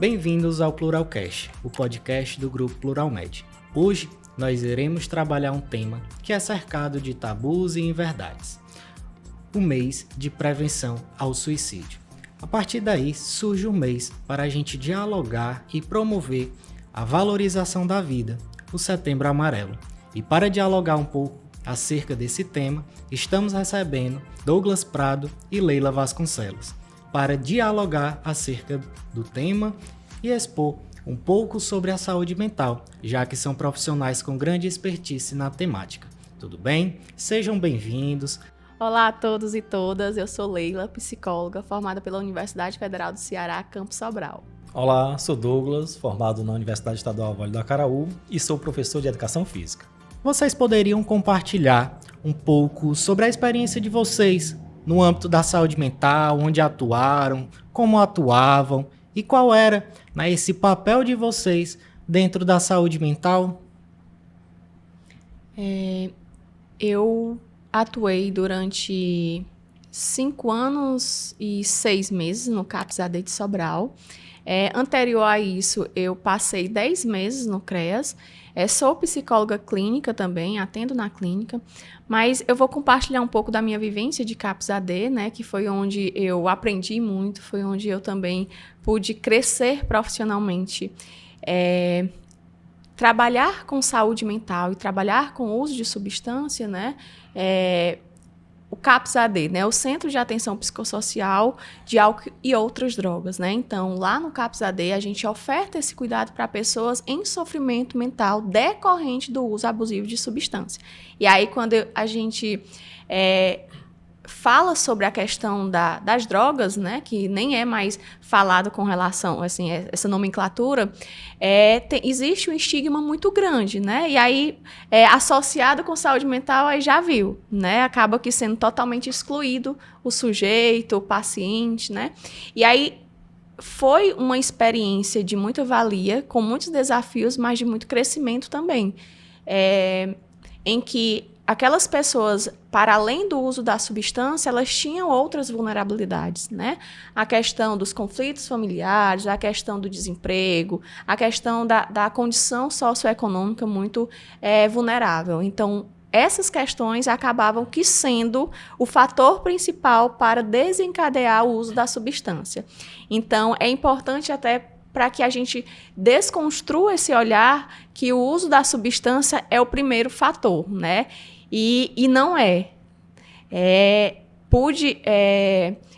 Bem-vindos ao Pluralcast, o podcast do Grupo Pluralmed. Hoje, nós iremos trabalhar um tema que é cercado de tabus e inverdades. O mês de prevenção ao suicídio. A partir daí, surge um mês para a gente dialogar e promover a valorização da vida, o Setembro Amarelo. E para dialogar um pouco acerca desse tema, estamos recebendo Douglas Prado e Leila Vasconcelos, para dialogar acerca do tema e expor um pouco sobre a saúde mental, já que são profissionais com grande expertise na temática. Tudo bem? Sejam bem-vindos. Olá a todos e todas, eu sou Leila, psicóloga, formada pela Universidade Federal do Ceará, Campus Sobral. Olá, sou Douglas, formado na Universidade Estadual Vale do Acaraú e sou professor de Educação Física. Vocês poderiam compartilhar um pouco sobre a experiência de vocês no âmbito da saúde mental, onde atuaram, como atuavam e qual era esse papel de vocês dentro da saúde mental? Eu atuei durante 5 anos e 6 meses no CAPS-AD de Sobral. Anterior a isso, eu passei 10 meses no CREAS. Sou psicóloga clínica também, atendo na clínica, mas eu vou compartilhar um pouco da minha vivência de CAPS-AD, né, que foi onde eu aprendi muito, foi onde eu também pude crescer profissionalmente. Trabalhar com saúde mental e trabalhar com o uso de substância, né, o CAPS-AD, né, o Centro de Atenção Psicossocial de Álcool e Outras Drogas, né? Então, lá no CAPS-AD, a gente oferta esse cuidado para pessoas em sofrimento mental decorrente do uso abusivo de substância. E aí, quando a gente fala sobre a questão das drogas, né, que nem é mais falado com relação, assim, essa nomenclatura, existe um estigma muito grande, né, e aí, associado com saúde mental, aí já viu, né, acaba que sendo totalmente excluído o sujeito, o paciente, né, e aí foi uma experiência de muita valia, com muitos desafios, mas de muito crescimento também, em que aquelas pessoas, para além do uso da substância, elas tinham outras vulnerabilidades, né? A questão dos conflitos familiares, a questão do desemprego, a questão da condição socioeconômica muito vulnerável. Então, essas questões acabavam que sendo o fator principal para desencadear o uso da substância. Então, é importante até para que a gente desconstrua esse olhar que o uso da substância é o primeiro fator, né? E não é. Pude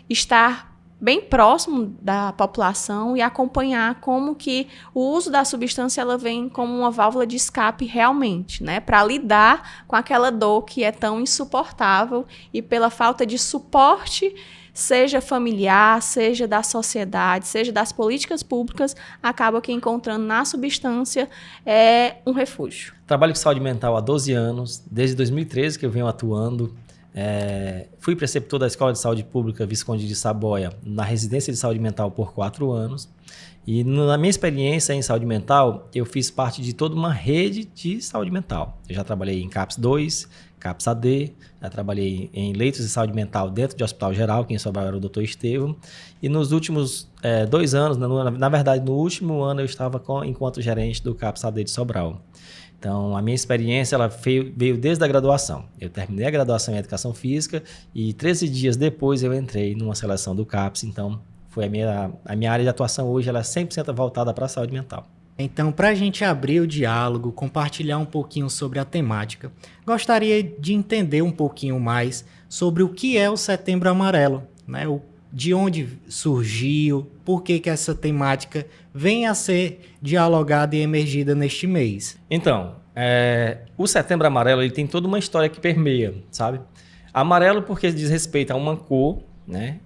estar bem próximo da população e acompanhar como que o uso da substância ela vem como uma válvula de escape realmente, né? Para lidar com aquela dor que é tão insuportável e pela falta de suporte, seja familiar, seja da sociedade, seja das políticas públicas, acaba que encontrando na substância um refúgio. Trabalho com saúde mental há 12 anos, desde 2013 que eu venho atuando. Fui preceptor da Escola de Saúde Pública Visconde de Saboia, na residência de saúde mental por 4 anos. E na minha experiência em saúde mental, eu fiz parte de toda uma rede de saúde mental. Eu já trabalhei em CAPS 2, CAPS-AD, já trabalhei em leitos de saúde mental dentro de hospital geral, quem Sobral era o Dr. Estevão. E nos últimos 2 anos, na verdade no último ano, eu estava enquanto gerente do CAPS-AD de Sobral. Então, a minha experiência ela veio desde a graduação. Eu terminei a graduação em Educação Física e 13 dias depois eu entrei numa seleção do CAPS. Então, foi a minha área de atuação hoje, ela é 100% voltada para a saúde mental. Então, para a gente abrir o diálogo, compartilhar um pouquinho sobre a temática, gostaria de entender um pouquinho mais sobre o que é o Setembro Amarelo, né? De onde surgiu, por que essa temática vem a ser dialogada e emergida neste mês. Então, o Setembro Amarelo ele tem toda uma história que permeia, sabe? Amarelo porque diz respeito a uma cor, né?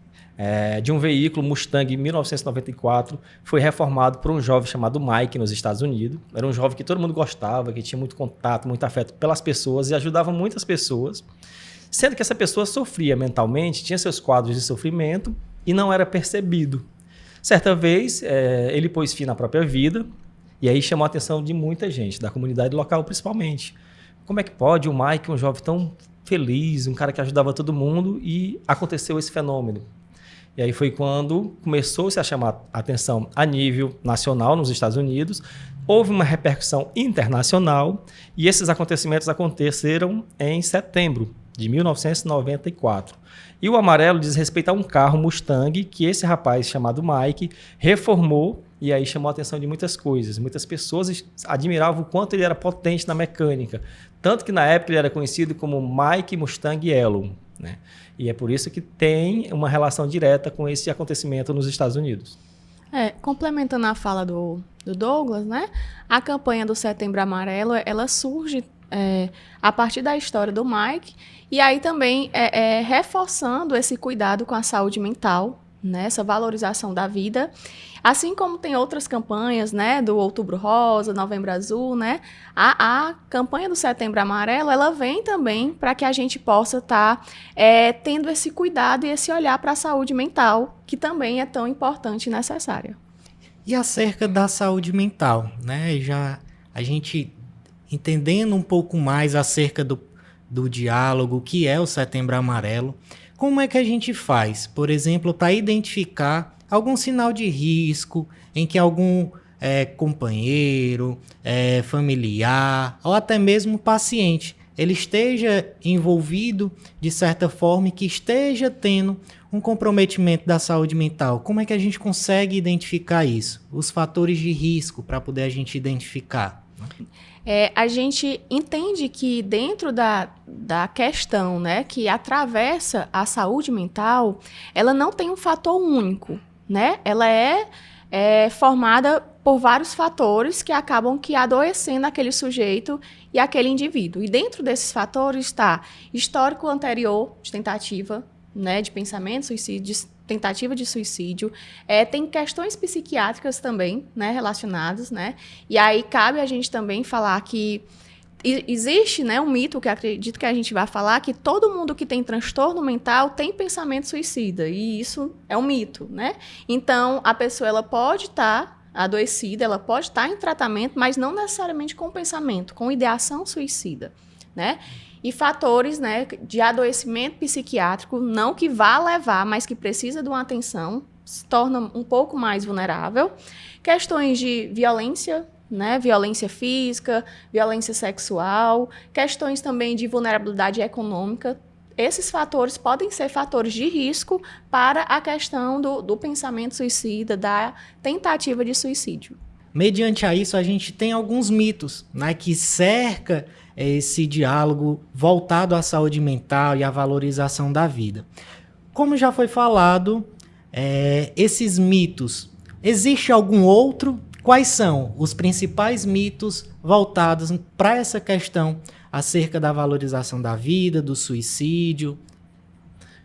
De um veículo Mustang 1994, foi reformado por um jovem chamado Mike nos Estados Unidos. Era um jovem que todo mundo gostava, que tinha muito contato, muito afeto pelas pessoas e ajudava muitas pessoas, sendo que essa pessoa sofria mentalmente, tinha seus quadros de sofrimento e não era percebido. Certa vez, ele pôs fim na própria vida e aí chamou a atenção de muita gente, da comunidade local principalmente. Como é que pode o Mike, um jovem tão feliz, um cara que ajudava todo mundo, e aconteceu esse fenômeno? E aí foi quando começou-se a chamar a atenção a nível nacional nos Estados Unidos, houve uma repercussão internacional e esses acontecimentos aconteceram em setembro de 1994. E o amarelo diz respeito a um carro Mustang que esse rapaz chamado Mike reformou e aí chamou a atenção de muitas coisas. Muitas pessoas admiravam o quanto ele era potente na mecânica. Tanto que na época ele era conhecido como Mike Mustang Yellow, né? E é por isso que tem uma relação direta com esse acontecimento nos Estados Unidos. Complementando a fala do Douglas, né? A campanha do Setembro Amarelo, ela surge a partir da história do Mike e aí também reforçando esse cuidado com a saúde mental, né? Essa valorização da vida. Assim como tem outras campanhas, né, do Outubro Rosa, Novembro Azul, né, a campanha do Setembro Amarelo, ela vem também para que a gente possa estar tendo esse cuidado e esse olhar para a saúde mental, que também é tão importante e necessária. E acerca da saúde mental, né, já a gente entendendo um pouco mais acerca do diálogo, que é o Setembro Amarelo, como é que a gente faz, por exemplo, para identificar algum sinal de risco em que algum companheiro, familiar ou até mesmo paciente ele esteja envolvido de certa forma e que esteja tendo um comprometimento da saúde mental? Como é que a gente consegue identificar isso? Os fatores de risco para poder a gente identificar? A gente entende que dentro da questão, né, que atravessa a saúde mental, ela não tem um fator único, né? Ela é formada por vários fatores que acabam adoecendo aquele sujeito e aquele indivíduo. E dentro desses fatores está histórico anterior de tentativa, né, de pensamento, suicídio, tentativa de suicídio, tem questões psiquiátricas também, né, relacionadas, né, e aí cabe a gente também falar que existe, né, um mito que acredito que a gente vai falar, que todo mundo que tem transtorno mental tem pensamento suicida, e isso é um mito, né, então a pessoa ela pode estar adoecida, ela pode estar em tratamento, mas não necessariamente com pensamento, com ideação suicida, né. E fatores, né, de adoecimento psiquiátrico, não que vá levar, mas que precisa de uma atenção, se torna um pouco mais vulnerável. Questões de violência, né, violência física, violência sexual, questões também de vulnerabilidade econômica. Esses fatores podem ser fatores de risco para a questão do pensamento suicida, da tentativa de suicídio. Mediante a isso, a gente tem alguns mitos, né, que cerca esse diálogo voltado à saúde mental e à valorização da vida. Como já foi falado, esses mitos, existe algum outro? Quais são os principais mitos voltados para essa questão acerca da valorização da vida, do suicídio?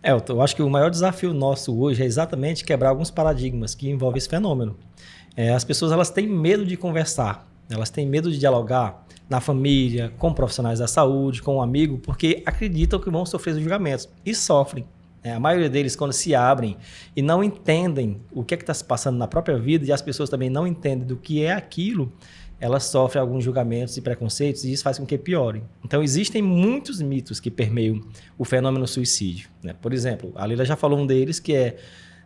Eu acho que o maior desafio nosso hoje é exatamente quebrar alguns paradigmas que envolvem esse fenômeno. As pessoas elas têm medo de conversar, elas têm medo de dialogar na família, com profissionais da saúde, com um amigo, porque acreditam que vão sofrer julgamentos e sofrem. A maioria deles, quando se abrem e não entendem o que está se passando na própria vida e as pessoas também não entendem do que é aquilo, elas sofrem alguns julgamentos e preconceitos e isso faz com que piorem. Então, existem muitos mitos que permeiam o fenômeno suicídio, né? Por exemplo, a Lila já falou um deles, que é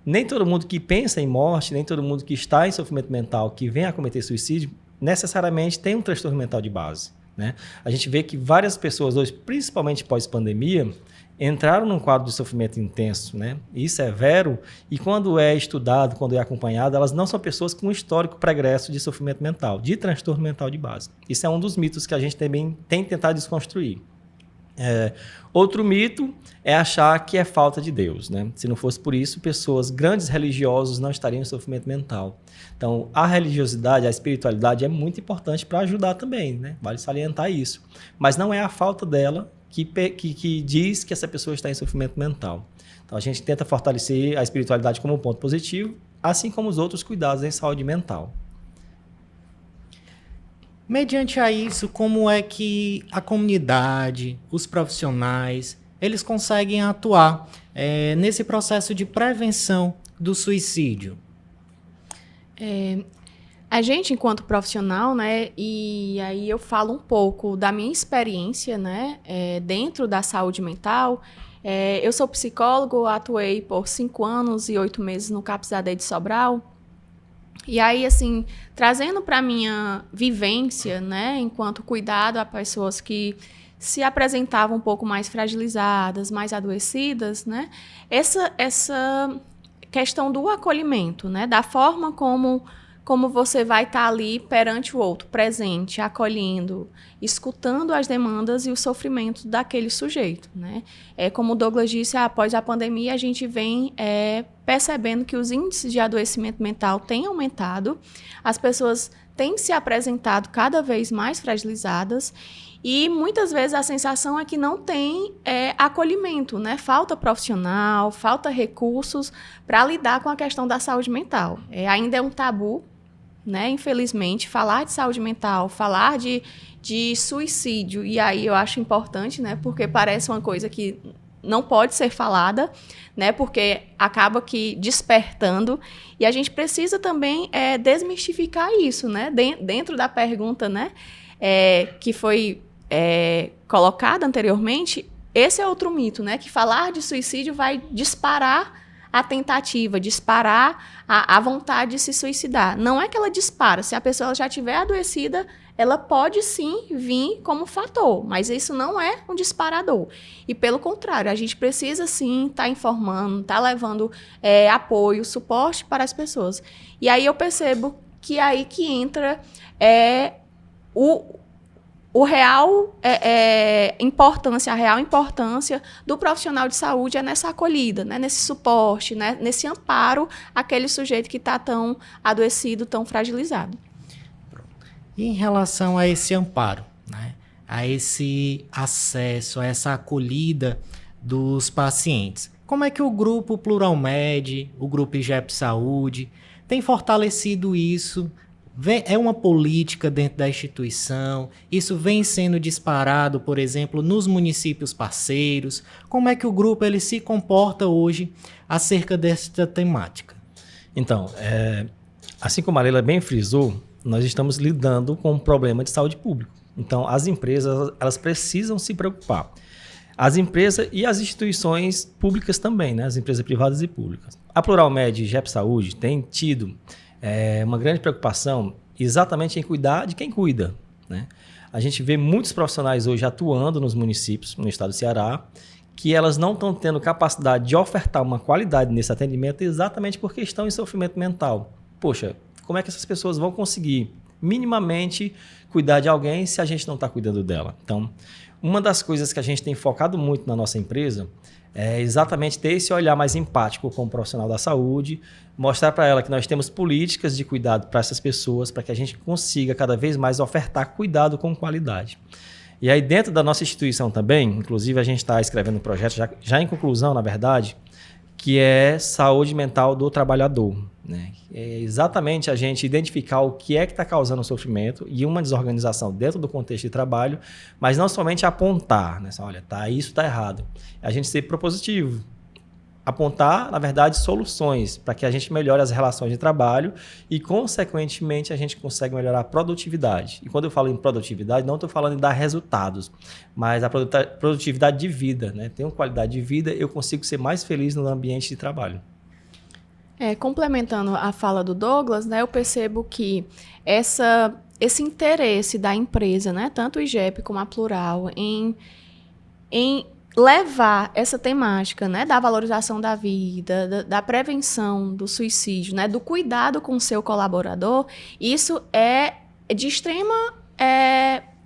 nem todo mundo que pensa em morte, nem todo mundo que está em sofrimento mental, que vem a cometer suicídio, necessariamente tem um transtorno mental de base, né? A gente vê que várias pessoas hoje, principalmente pós-pandemia, entraram num quadro de sofrimento intenso, né, e severo, e quando é estudado, quando é acompanhado, elas não são pessoas com histórico pregresso de sofrimento mental, de transtorno mental de base. Isso é um dos mitos que a gente também tem tentado desconstruir. Outro mito é achar que é falta de Deus, né? Se não fosse por isso, grandes religiosos não estariam em sofrimento mental. Então, a religiosidade, a espiritualidade é muito importante para ajudar também, né? Vale salientar isso. Mas não é a falta dela que diz que essa pessoa está em sofrimento mental. Então, a gente tenta fortalecer a espiritualidade como um ponto positivo, assim como os outros cuidados em saúde mental. Mediante a isso, como é que a comunidade, os profissionais, eles conseguem atuar nesse processo de prevenção do suicídio? A gente, enquanto profissional, né, e aí eu falo um pouco da minha experiência, né, dentro da saúde mental, Eu sou psicólogo, atuei por 5 anos e 8 meses no CAPS AD de Sobral. E aí, assim, trazendo para a minha vivência, né, enquanto cuidado a pessoas que se apresentavam um pouco mais fragilizadas, mais adoecidas, né, essa questão do acolhimento, né, da forma como você vai estar ali perante o outro, presente, acolhendo, escutando as demandas e o sofrimento daquele sujeito, né? Como o Douglas disse, após a pandemia, a gente vem percebendo que os índices de adoecimento mental têm aumentado, as pessoas têm se apresentado cada vez mais fragilizadas e muitas vezes a sensação é que não tem acolhimento, né? Falta profissional, falta recursos para lidar com a questão da saúde mental. Ainda é um tabu, né? Infelizmente, falar de saúde mental, falar de suicídio, e aí eu acho importante, né? Porque parece uma coisa que não pode ser falada, né? Porque acaba que despertando, e a gente precisa também desmistificar isso, né? Dentro da pergunta, né? Que foi colocada anteriormente, esse é outro mito, né? Que falar de suicídio vai disparar a tentativa, disparar a vontade de se suicidar. Não é que ela dispara. Se a pessoa já estiver adoecida, ela pode sim vir como fator, mas isso não é um disparador. E pelo contrário, a gente precisa sim estar informando, estar levando apoio, suporte para as pessoas. E aí eu percebo que é aí que entra a real importância do profissional de saúde é nessa acolhida, né? Nesse suporte, né? Nesse amparo àquele sujeito que está tão adoecido, tão fragilizado. E em relação a esse amparo, né? A esse acesso, a essa acolhida dos pacientes, como é que o Grupo Pluralmed, o Grupo IGEP Saúde, tem fortalecido isso? É uma política dentro da instituição? Isso vem sendo disparado, por exemplo, nos municípios parceiros? Como é que o grupo ele se comporta hoje acerca desta temática? Então, assim como a Leila bem frisou, nós estamos lidando com um problema de saúde pública. Então, as empresas elas precisam se preocupar. As empresas e as instituições públicas também, né? As empresas privadas e públicas. A Pluralmed e IGEP Saúde tem tido uma grande preocupação exatamente em cuidar de quem cuida, né? A gente vê muitos profissionais hoje atuando nos municípios, no estado do Ceará, que elas não estão tendo capacidade de ofertar uma qualidade nesse atendimento exatamente porque estão em sofrimento mental. Poxa, como é que essas pessoas vão conseguir minimamente cuidar de alguém se a gente não está cuidando dela? Então, uma das coisas que a gente tem focado muito na nossa empresa é exatamente ter esse olhar mais empático com o profissional da saúde, mostrar para ela que nós temos políticas de cuidado para essas pessoas, para que a gente consiga cada vez mais ofertar cuidado com qualidade. E aí dentro da nossa instituição também, inclusive a gente está escrevendo um projeto, já em conclusão, na verdade, que é saúde mental do trabalhador, né? É exatamente a gente identificar o que é que está causando o sofrimento e uma desorganização dentro do contexto de trabalho, mas não somente apontar, né? Olha, isso está errado. A gente ser propositivo, apontar, na verdade, soluções para que a gente melhore as relações de trabalho e, consequentemente, a gente consegue melhorar a produtividade. E quando eu falo em produtividade, não estou falando em dar resultados, mas a produtividade de vida, né? Tenho qualidade de vida, eu consigo ser mais feliz no ambiente de trabalho. Complementando a fala do Douglas, né, eu percebo que esse interesse da empresa, né, tanto o IGEP como a Plural, em levar essa temática, né, da valorização da vida, da prevenção do suicídio, né, do cuidado com o seu colaborador, isso é de extrema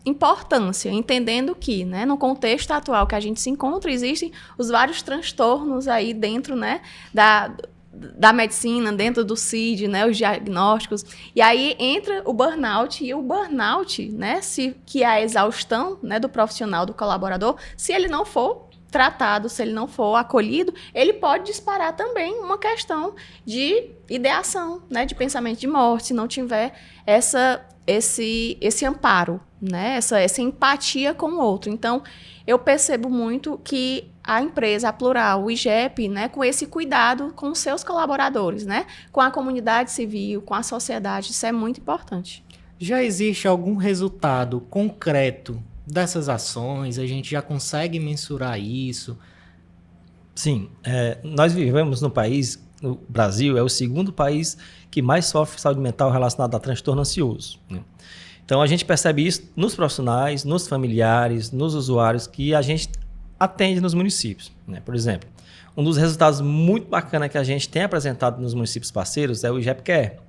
importância, entendendo que, né, no contexto atual que a gente se encontra, existem os vários transtornos aí dentro, né, da medicina, dentro do CID, né, os diagnósticos, e aí entra o burnout, e o burnout, né, que é a exaustão, né, do profissional, do colaborador, se ele não for tratado, se ele não for acolhido, ele pode disparar também uma questão de ideação, né, de pensamento de morte, se não tiver esse amparo, né, essa empatia com o outro. Então, eu percebo muito que a empresa, a Plural, o IGEP, né, com esse cuidado com os seus colaboradores, né, com a comunidade civil, com a sociedade, isso é muito importante. Já existe algum resultado concreto dessas ações? A gente já consegue mensurar isso? Sim, nós vivemos no país, o Brasil é o segundo país que mais sofre saúde mental relacionada a transtorno ansioso, né? Então, a gente percebe isso nos profissionais, nos familiares, nos usuários que a gente atende nos municípios, né? Por exemplo, um dos resultados muito bacanas que a gente tem apresentado nos municípios parceiros é o IGEP-Care.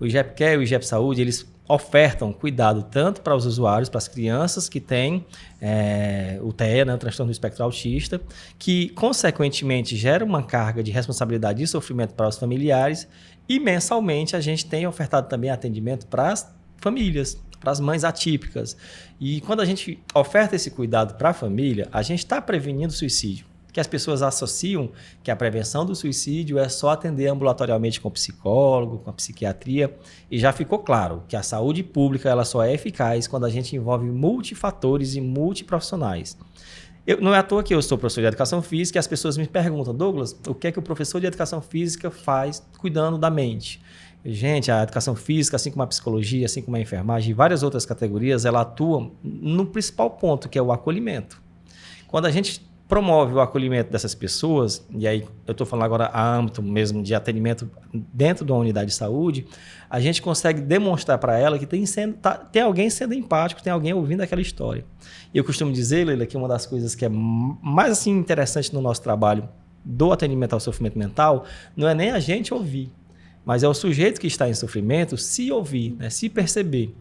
O IGEP-Care e o IGEP Saúde, eles ofertam cuidado tanto para os usuários, para as crianças que têm o TEA, né, o transtorno do espectro autista, que, consequentemente, gera uma carga de responsabilidade e sofrimento para os familiares, e mensalmente a gente tem ofertado também atendimento para as famílias, para as mães atípicas. E quando a gente oferta esse cuidado para a família, a gente está prevenindo suicídio. Que as pessoas associam que a prevenção do suicídio é só atender ambulatorialmente com o psicólogo, com a psiquiatria, e já ficou claro que a saúde pública ela só é eficaz quando a gente envolve multifatores e multiprofissionais. Não é à toa que eu sou professor de educação física e as pessoas me perguntam, Douglas, o que é que o professor de educação física faz cuidando da mente? Gente, a educação física, assim como a psicologia, assim como a enfermagem e várias outras categorias, ela atua no principal ponto, que é o acolhimento. Quando a gente promove o acolhimento dessas pessoas, e aí eu estou falando agora a âmbito mesmo de atendimento dentro de uma unidade de saúde, a gente consegue demonstrar para ela que tem alguém sendo empático, tem alguém ouvindo aquela história. E eu costumo dizer, Leila, que uma das coisas que é mais assim, interessante no nosso trabalho do atendimento ao sofrimento mental não é nem a gente ouvir, mas é o sujeito que está em sofrimento se ouvir, né, se perceber.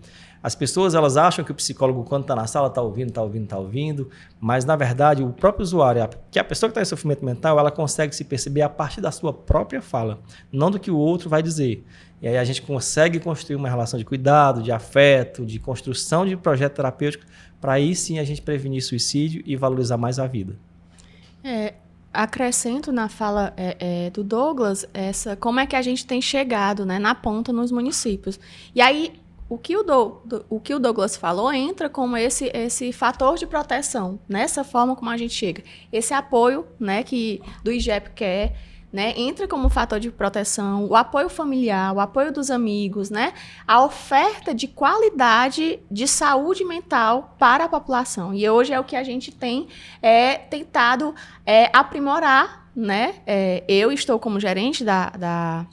As pessoas elas acham que o psicólogo, quando está na sala, está ouvindo, mas, na verdade, o próprio usuário, que a pessoa que está em sofrimento mental, ela consegue se perceber a partir da sua própria fala, não do que o outro vai dizer. E aí a gente consegue construir uma relação de cuidado, de afeto, de construção de projeto terapêutico, para aí sim a gente prevenir suicídio e valorizar mais a vida. Acrescento na fala do Douglas, como é que a gente tem chegado, né, na ponta nos municípios. E aí, o que o Douglas falou entra como esse fator de proteção, nessa forma como a gente chega. Esse apoio, né, do IGEP quer, né, entra como fator de proteção, o apoio familiar, o apoio dos amigos, né, a oferta de qualidade de saúde mental para a população. E hoje é o que a gente tem tentado aprimorar, né? Eu estou como gerente da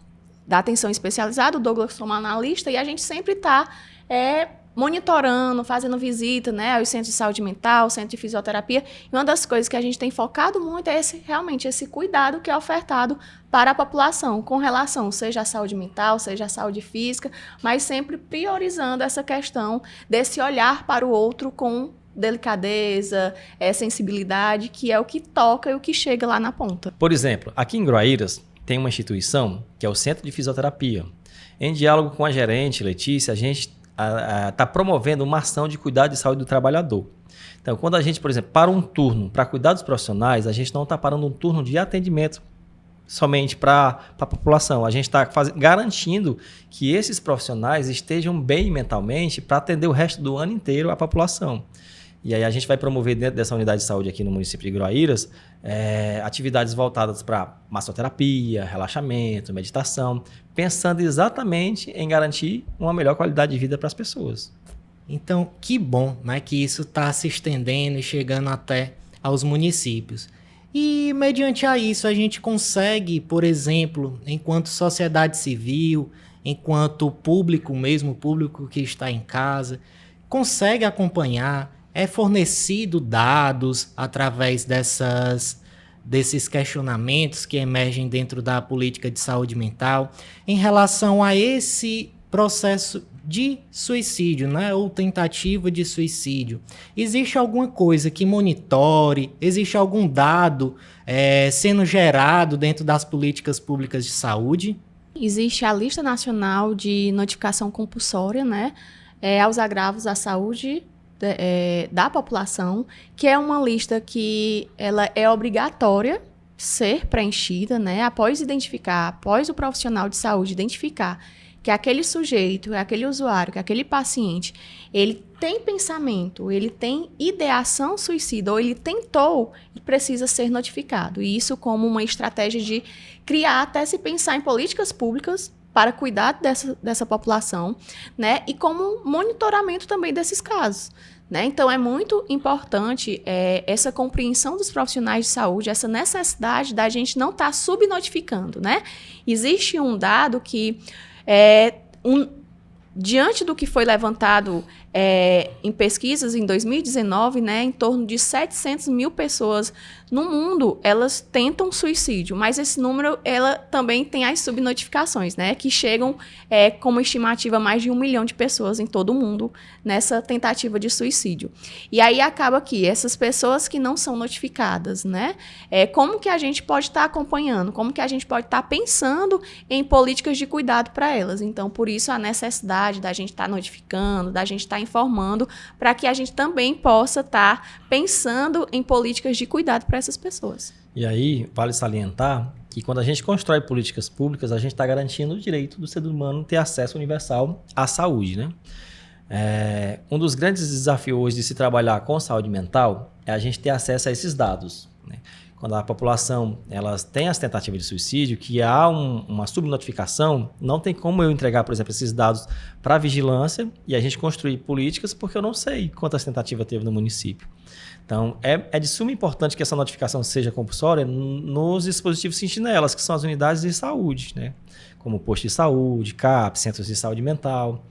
atenção especializada, o Douglas como analista, e a gente sempre está monitorando, fazendo visita, né, aos centros de saúde mental, centro de fisioterapia. E uma das coisas que a gente tem focado muito é realmente esse cuidado que é ofertado para a população, com relação, seja à saúde mental, seja à saúde física, mas sempre priorizando essa questão desse olhar para o outro com delicadeza, sensibilidade, que é o que toca e o que chega lá na ponta. Por exemplo, aqui em Groaíras, tem uma instituição que é o Centro de Fisioterapia. Em diálogo com a gerente, Letícia, a gente está promovendo uma ação de cuidado de saúde do trabalhador. Então, quando a gente, por exemplo, para um turno para cuidar dos profissionais, a gente não está parando um turno de atendimento somente para a população. A gente está garantindo que esses profissionais estejam bem mentalmente para atender o resto do ano inteiro a população. E aí a gente vai promover dentro dessa unidade de saúde aqui no município de Groaíras atividades voltadas para massoterapia, relaxamento, meditação, pensando exatamente em garantir uma melhor qualidade de vida para as pessoas. Então, que bom, né, que isso está se estendendo e chegando até aos municípios. E, mediante a isso, a gente consegue, por exemplo, enquanto sociedade civil, enquanto público mesmo, público que está em casa, consegue acompanhar, é fornecido dados através desses questionamentos que emergem dentro da política de saúde mental em relação a esse processo de suicídio, né, ou tentativa de suicídio. Existe alguma coisa que monitore? Existe algum dado sendo gerado dentro das políticas públicas de saúde? Existe a Lista Nacional de Notificação Compulsória, né, aos agravos à saúde da população, que é uma lista que ela é obrigatória ser preenchida, né, após o profissional de saúde identificar que aquele sujeito, aquele usuário, que aquele paciente, ele tem pensamento, ele tem ideação suicida, ou ele tentou, e precisa ser notificado. E isso como uma estratégia de criar, até se pensar em políticas públicas para cuidar dessa população, né? E como monitoramento também desses casos, né? Então, é muito importante essa compreensão dos profissionais de saúde, essa necessidade da gente não estar subnotificando, né? Existe um dado que diante do que foi levantado em pesquisas em 2019, né, em torno de 700 mil pessoas no mundo, elas tentam suicídio, mas esse número, ela também tem as subnotificações, né, que chegam como estimativa mais de 1 milhão de pessoas em todo o mundo nessa tentativa de suicídio. E aí acaba que essas pessoas que não são notificadas, né, como que a gente pode estar acompanhando, como que a gente pode estar pensando em políticas de cuidado para elas. Então, por isso a necessidade da gente estar notificando, da gente estar informando, para que a gente também possa estar pensando em políticas de cuidado para essas pessoas. E aí, vale salientar que quando a gente constrói políticas públicas, a gente está garantindo o direito do ser humano ter acesso universal à saúde, né? Um dos grandes desafios hoje de se trabalhar com saúde mental é a gente ter acesso a esses dados, né? Quando a população elas tem as tentativas de suicídio, que há uma subnotificação, não tem como eu entregar, por exemplo, esses dados para a vigilância e a gente construir políticas, porque eu não sei quantas tentativas teve no município. Então, é de suma importância que essa notificação seja compulsória nos dispositivos sentinelas, que são as unidades de saúde, né? Como posto de saúde, CAPS, centros de saúde mental.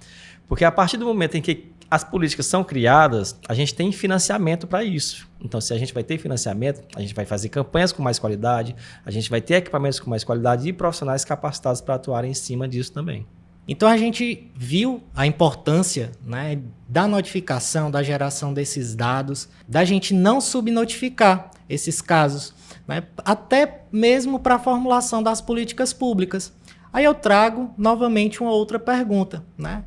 Porque a partir do momento em que as políticas são criadas, a gente tem financiamento para isso. Então, se a gente vai ter financiamento, a gente vai fazer campanhas com mais qualidade, a gente vai ter equipamentos com mais qualidade e profissionais capacitados para atuarem em cima disso também. Então, a gente viu a importância, né, da notificação, da geração desses dados, da gente não subnotificar esses casos, né, até mesmo para a formulação das políticas públicas. Aí eu trago novamente uma outra pergunta, né?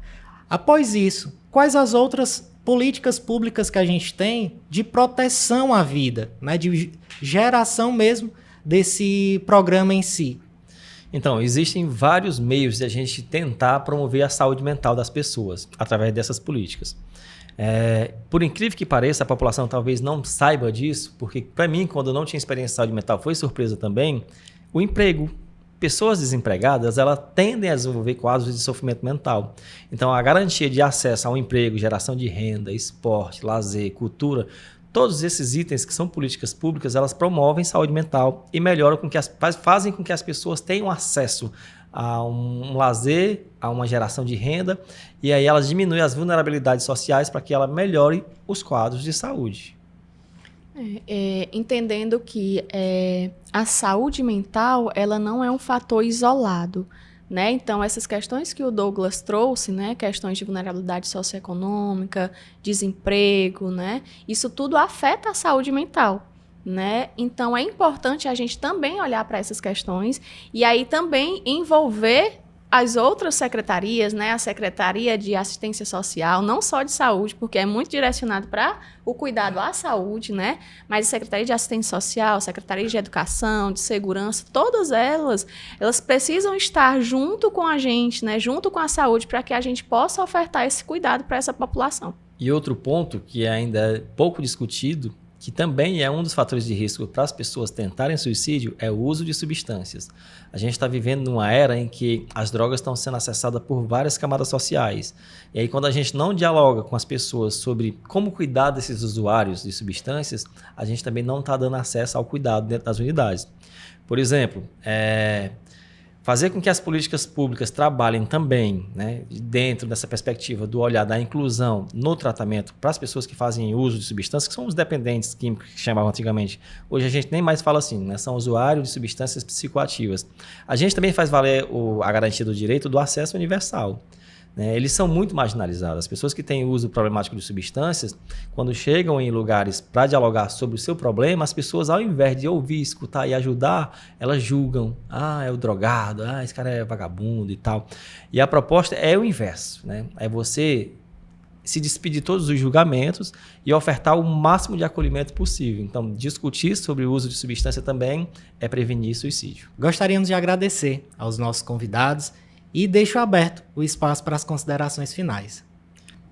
Após isso, quais as outras políticas públicas que a gente tem de proteção à vida, né, de geração mesmo desse programa em si? Então, existem vários meios de a gente tentar promover a saúde mental das pessoas através dessas políticas. Por incrível que pareça, a população talvez não saiba disso, porque para mim, quando eu não tinha experiência em saúde mental, foi surpresa também, o emprego. Pessoas desempregadas, elas tendem a desenvolver quadros de sofrimento mental. Então, a garantia de acesso a um emprego, geração de renda, esporte, lazer, cultura, todos esses itens que são políticas públicas, elas promovem saúde mental e melhoram fazem com que as pessoas tenham acesso a um lazer, a uma geração de renda, e aí elas diminuem as vulnerabilidades sociais para que ela melhore os quadros de saúde. Entendendo que a saúde mental ela não é um fator isolado, né? Então, essas questões que o Douglas trouxe, né? Questões de vulnerabilidade socioeconômica, desemprego, né? Isso tudo afeta a saúde mental, né? Então, é importante a gente também olhar para essas questões e aí também envolver as outras secretarias, né, a Secretaria de Assistência Social, não só de saúde, porque é muito direcionado para o cuidado à saúde, né, mas a Secretaria de Assistência Social, Secretaria de Educação, de Segurança, todas elas precisam estar junto com a gente, né, junto com a saúde, para que a gente possa ofertar esse cuidado para essa população. E outro ponto que ainda é pouco discutido, que também é um dos fatores de risco para as pessoas tentarem suicídio, é o uso de substâncias. A gente está vivendo numa era em que as drogas estão sendo acessadas por várias camadas sociais. E aí, quando a gente não dialoga com as pessoas sobre como cuidar desses usuários de substâncias, a gente também não está dando acesso ao cuidado dentro das unidades. Por exemplo, fazer com que as políticas públicas trabalhem também, né, dentro dessa perspectiva do olhar da inclusão no tratamento para as pessoas que fazem uso de substâncias, que são os dependentes químicos que chamavam antigamente. Hoje a gente nem mais fala assim, né, são usuários de substâncias psicoativas. A gente também faz valer a garantia do direito do acesso universal. Eles são muito marginalizados. As pessoas que têm uso problemático de substâncias, quando chegam em lugares para dialogar sobre o seu problema, as pessoas, ao invés de ouvir, escutar e ajudar, elas julgam. Ah, é o drogado, esse cara é vagabundo e tal. E a proposta é o inverso, né? É você se despedir de todos os julgamentos e ofertar o máximo de acolhimento possível. Então, discutir sobre o uso de substância também é prevenir suicídio. Gostaríamos de agradecer aos nossos convidados e deixo aberto o espaço para as considerações finais.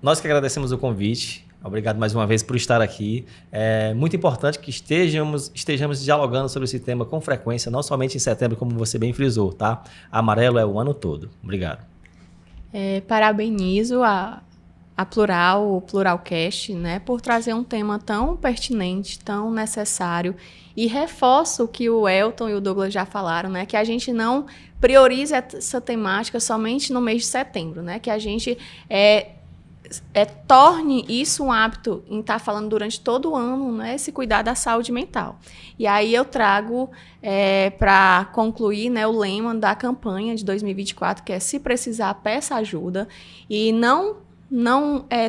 Nós que agradecemos o convite. Obrigado mais uma vez por estar aqui. É muito importante que estejamos dialogando sobre esse tema com frequência, não somente em setembro, como você bem frisou, tá? Amarelo é o ano todo. Obrigado. Parabenizo a a Plural, o Pluralcast, né, por trazer um tema tão pertinente, tão necessário, e reforço o que o Elton e o Douglas já falaram, né, que a gente não priorize essa temática somente no mês de setembro, né, que a gente torne isso um hábito em estar falando durante todo o ano, né, esse cuidar da saúde mental. E aí eu trago para concluir, né, o lema da campanha de 2024, que é se precisar, peça ajuda, e não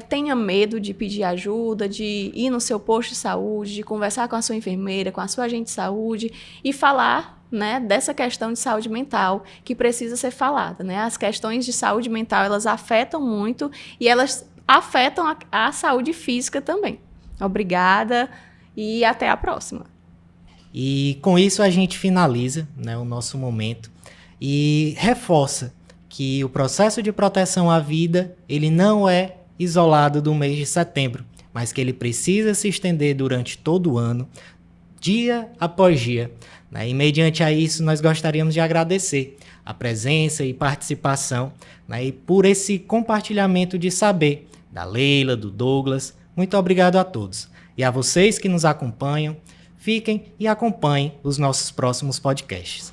tenha medo de pedir ajuda, de ir no seu posto de saúde, de conversar com a sua enfermeira, com a sua agente de saúde e falar, né, dessa questão de saúde mental que precisa ser falada, né? As questões de saúde mental, elas afetam muito e elas afetam a saúde física também. Obrigada e até a próxima. E com isso a gente finaliza, né, o nosso momento e reforça que o processo de proteção à vida, ele não é isolado do mês de setembro, mas que ele precisa se estender durante todo o ano, dia após dia, né? E mediante a isso, nós gostaríamos de agradecer a presença e participação, né, e por esse compartilhamento de saber da Leila, do Douglas. Muito obrigado a todos. E a vocês que nos acompanham, fiquem e acompanhem os nossos próximos podcasts.